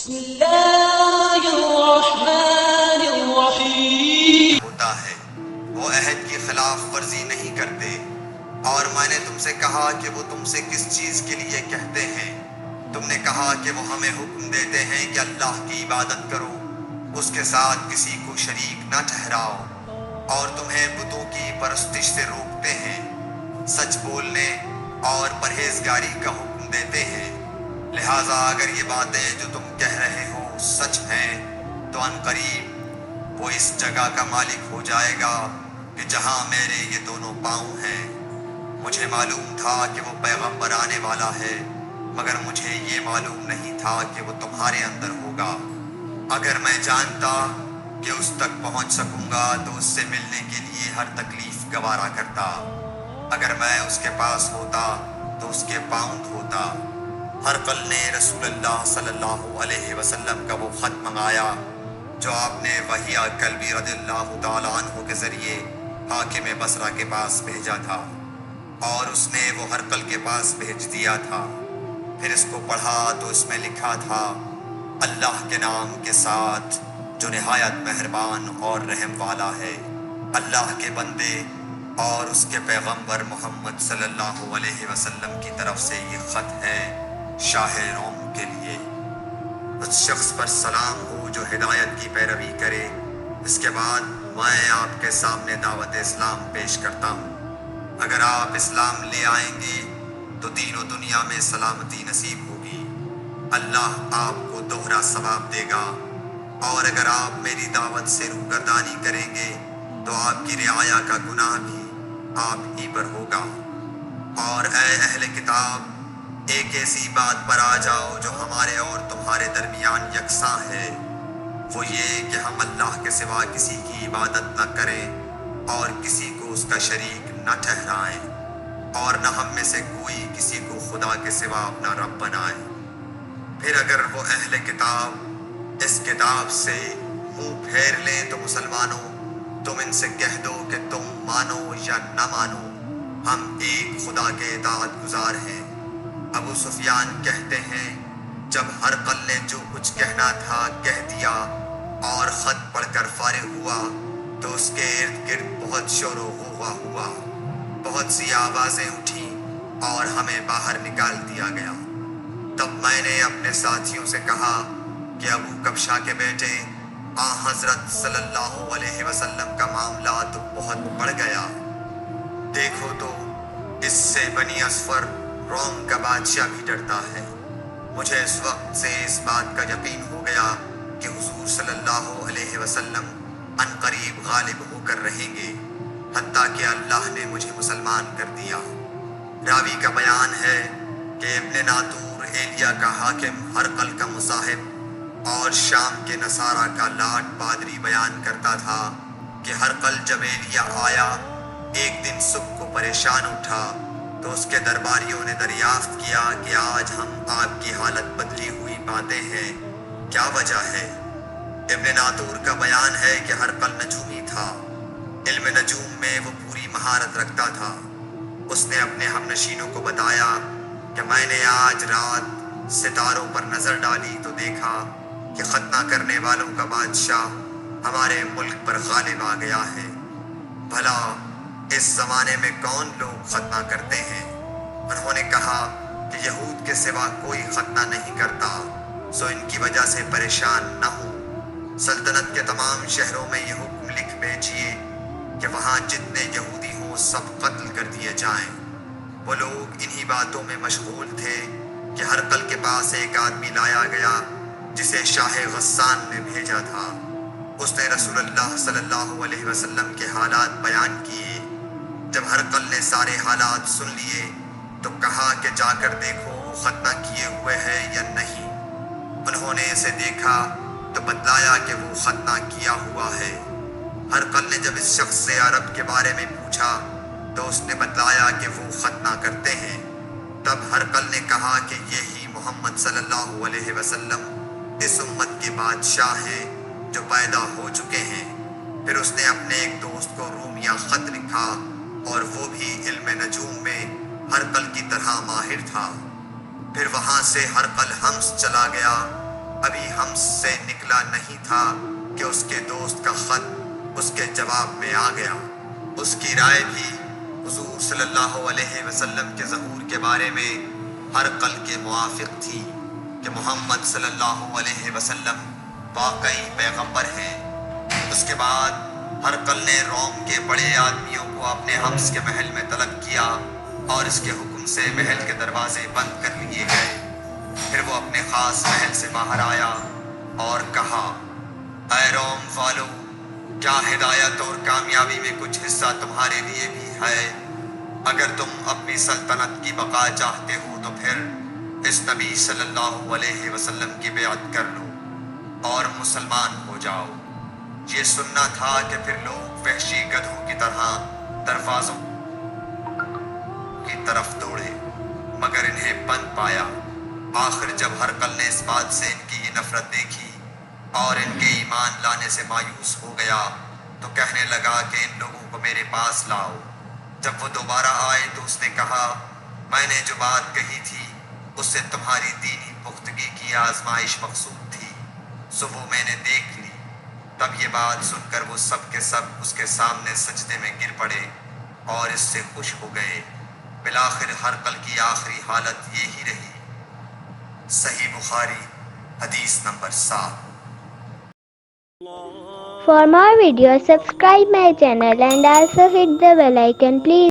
بسم اللہ الرحمن الرحیم ہوتا ہے وہ عہد کی خلاف ورزی نہیں کرتے، اور میں نے تم سے کہا کہ وہ تم سے کس چیز کے لیے کہتے ہیں؟ تم نے کہا کہ وہ ہمیں حکم دیتے ہیں کہ اللہ کی عبادت کرو، اس کے ساتھ کسی کو شریک نہ ٹھہراؤ، اور تمہیں بتوں کی پرستش سے روکتے ہیں، سچ بولنے اور پرہیزگاری کا حکم دیتے ہیں۔ لہٰذا اگر یہ باتیں جو تم کہہ رہے ہو سچ ہیں تو ان قریب وہ اس جگہ کا مالک ہو جائے گا کہ جہاں میرے یہ دونوں پاؤں ہیں۔ مجھے معلوم تھا کہ وہ پیغمبر آنے والا ہے، مگر مجھے یہ معلوم نہیں تھا کہ وہ تمہارے اندر ہوگا۔ اگر میں جانتا کہ اس تک پہنچ سکوں گا تو اس سے ملنے کے لیے ہر تکلیف گوارا کرتا۔ اگر میں اس کے پاس ہوتا تو اس کے پاؤں دھوتا۔ ہرقل نے رسول اللہ صلی اللہ علیہ وسلم کا وہ خط منگایا جو آپ نے وحیہ کلبی رضی اللہ تعالیٰ عنہ کے ذریعے حاکم بصرہ کے پاس بھیجا تھا، اور اس نے وہ ہرقل کے پاس بھیج دیا تھا۔ پھر اس کو پڑھا تو اس میں لکھا تھا، اللہ کے نام کے ساتھ جو نہایت مہربان اور رحم والا ہے۔ اللہ کے بندے اور اس کے پیغمبر محمد صلی اللہ علیہ وسلم کی طرف سے یہ خط ہے شاہ روم کے لیے۔ اس شخص پر سلام ہو جو ہدایت کی پیروی کرے۔ اس کے بعد میں آپ کے سامنے دعوت اسلام پیش کرتا ہوں۔ اگر آپ اسلام لے آئیں گے تو دین و دنیا میں سلامتی نصیب ہوگی، اللہ آپ کو دوہرا ثواب دے گا، اور اگر آپ میری دعوت سے روگردانی کریں گے تو آپ کی رعایا کا گناہ بھی آپ ہی پر ہوگا۔ اور اے اہل کتاب، ایک ایسی بات پر آ جاؤ جو ہمارے اور تمہارے درمیان یکساں ہے، وہ یہ کہ ہم اللہ کے سوا کسی کی عبادت نہ کریں اور کسی کو اس کا شریک نہ ٹھہرائیں، اور نہ ہم میں سے کوئی کسی کو خدا کے سوا اپنا رب بنائے۔ پھر اگر وہ اہل کتاب اس کتاب سے منہ پھیر لیں تو مسلمانوں، تم ان سے کہہ دو کہ تم مانو یا نہ مانو، ہم ایک خدا کے اطاعت گزار ہیں۔ ابو سفیان کہتے ہیں، جب ہرقل نے جو کچھ کہنا تھا کہہ دیا اور خط پڑھ کر فارغ ہوا تو اس کے ارد گرد بہت شور و غوغا ہوا، بہت سی آوازیں اٹھیں اور ہمیں باہر نکال دیا گیا۔ تب میں نے اپنے ساتھیوں سے کہا کہ ابو کبشہ کے بیٹے حضرت صلی اللہ علیہ وسلم کا معاملہ تو بہت بڑھ گیا۔ دیکھو تو اس سے بنی اصفر روم کا بادشاہ بھی ڈرتا ہے۔ مجھے اس وقت سے اس بات کا یقین ہو گیا کہ حضور صلی اللہ علیہ وسلم ان قریب غالب ہو کر رہیں گے، حتیٰ کہ اللہ نے مجھے مسلمان کر دیا۔ راوی کا بیان ہے کہ ابن ناطور ایلیا کا حاکم ہرقل کا مصاحب اور شام کے نصارہ کا لاٹ پادری بیان کرتا تھا کہ ہرقل جب ایلیا آیا ایک دن صبح کو پریشان اٹھا تو اس کے درباریوں نے دریافت کیا کہ آج ہم آپ کی حالت بدلی ہوئی پاتے ہیں، کیا وجہ ہے؟ ابن ناطور کا بیان ہے کہ ہرقل نجومی تھا، علم نجوم میں وہ پوری مہارت رکھتا تھا۔ اس نے اپنے ہم نشینوں کو بتایا کہ میں نے آج رات ستاروں پر نظر ڈالی تو دیکھا کہ ختنہ کرنے والوں کا بادشاہ ہمارے ملک پر غالب آ گیا ہے۔ بھلا اس زمانے میں کون لوگ ختنہ کرتے ہیں؟ انہوں نے کہا کہ یہود کے سوا کوئی ختنہ نہیں کرتا، سو ان کی وجہ سے پریشان نہ ہوں۔ سلطنت کے تمام شہروں میں یہ حکم لکھ بھیجیے کہ وہاں جتنے یہودی ہوں سب قتل کر دیے جائیں۔ وہ لوگ انہی باتوں میں مشغول تھے کہ ہرقل کے پاس ایک آدمی لایا گیا جسے شاہ غسان نے بھیجا تھا۔ اس نے رسول اللہ صلی اللہ علیہ وسلم کے حالات بیان کیے۔ جب ہرقل نے سارے حالات سن لیے تو کہا کہ جا کر دیکھو وہ ختنہ کیے ہوئے ہے یا نہیں۔ انہوں نے اسے دیکھا تو بتلایا کہ وہ ختنہ کیا ہوا ہے۔ ہرقل نے جب اس شخص سے عرب کے بارے میں پوچھا تو اس نے بتلایا کہ وہ ختنہ کرتے ہیں۔ تب ہرقل نے کہا کہ یہی محمد صلی اللہ علیہ وسلم اس امت کے بادشاہ ہیں جو پیدا ہو چکے ہیں۔ پھر اس نے اپنے ایک دوست کو رومیہ خط لکھا، اور وہ بھی علم نجوم میں ہرقل کی طرح ماہر تھا۔ پھر وہاں سے ہرقل حمص چلا گیا۔ ابھی معاملہ نہیں تھا کہ اس کے دوست کا خط اس کے جواب میں آ گیا۔ اس کی رائے بھی حضور صلی اللہ علیہ وسلم کے ظہور کے بارے میں ہرقل کے موافق تھی کہ محمد صلی اللہ علیہ وسلم واقعی پیغمبر ہیں۔ اس کے بعد ہرقل نے روم کے بڑے آدمیوں کو اپنے حبس کے محل میں طلب کیا اور اس کے حکم سے محل کے دروازے بند کر لیے گئے۔ پھر وہ اپنے خاص محل سے باہر آیا اور کہا، اے روم والو، کیا ہدایت اور کامیابی میں کچھ حصہ تمہارے لیے بھی ہے؟ اگر تم اپنی سلطنت کی بقا چاہتے ہو تو پھر اس نبی صلی اللہ علیہ وسلم کی بیعت کر لو اور مسلمان ہو جاؤ۔ یہ سننا تھا کہ پھر لوگ وحشی گدھوں کی طرح دروازوں کی طرف دوڑے، مگر انہیں بند پایا۔ آخر جب ہرقل نے اس بات سے ان کی یہ نفرت دیکھی اور ان کے ایمان لانے سے مایوس ہو گیا تو کہنے لگا کہ ان لوگوں کو میرے پاس لاؤ۔ جب وہ دوبارہ آئے تو اس نے کہا، میں نے جو بات کہی تھی اس سے تمہاری دینی پختگی کی آزمائش مقصود تھی، سو وہ میں نے دیکھ لی۔ تب یہ بات سن کر وہ سب کے سب اس کے سامنے سجدے میں گر پڑے اور اس سے خوش ہو گئے۔ بالآخر ہرقل کی آخری حالت یہی رہی۔ صحیح بخاری حدیث number 7۔ For more videos, subscribe my channel and also hit the bell icon, please.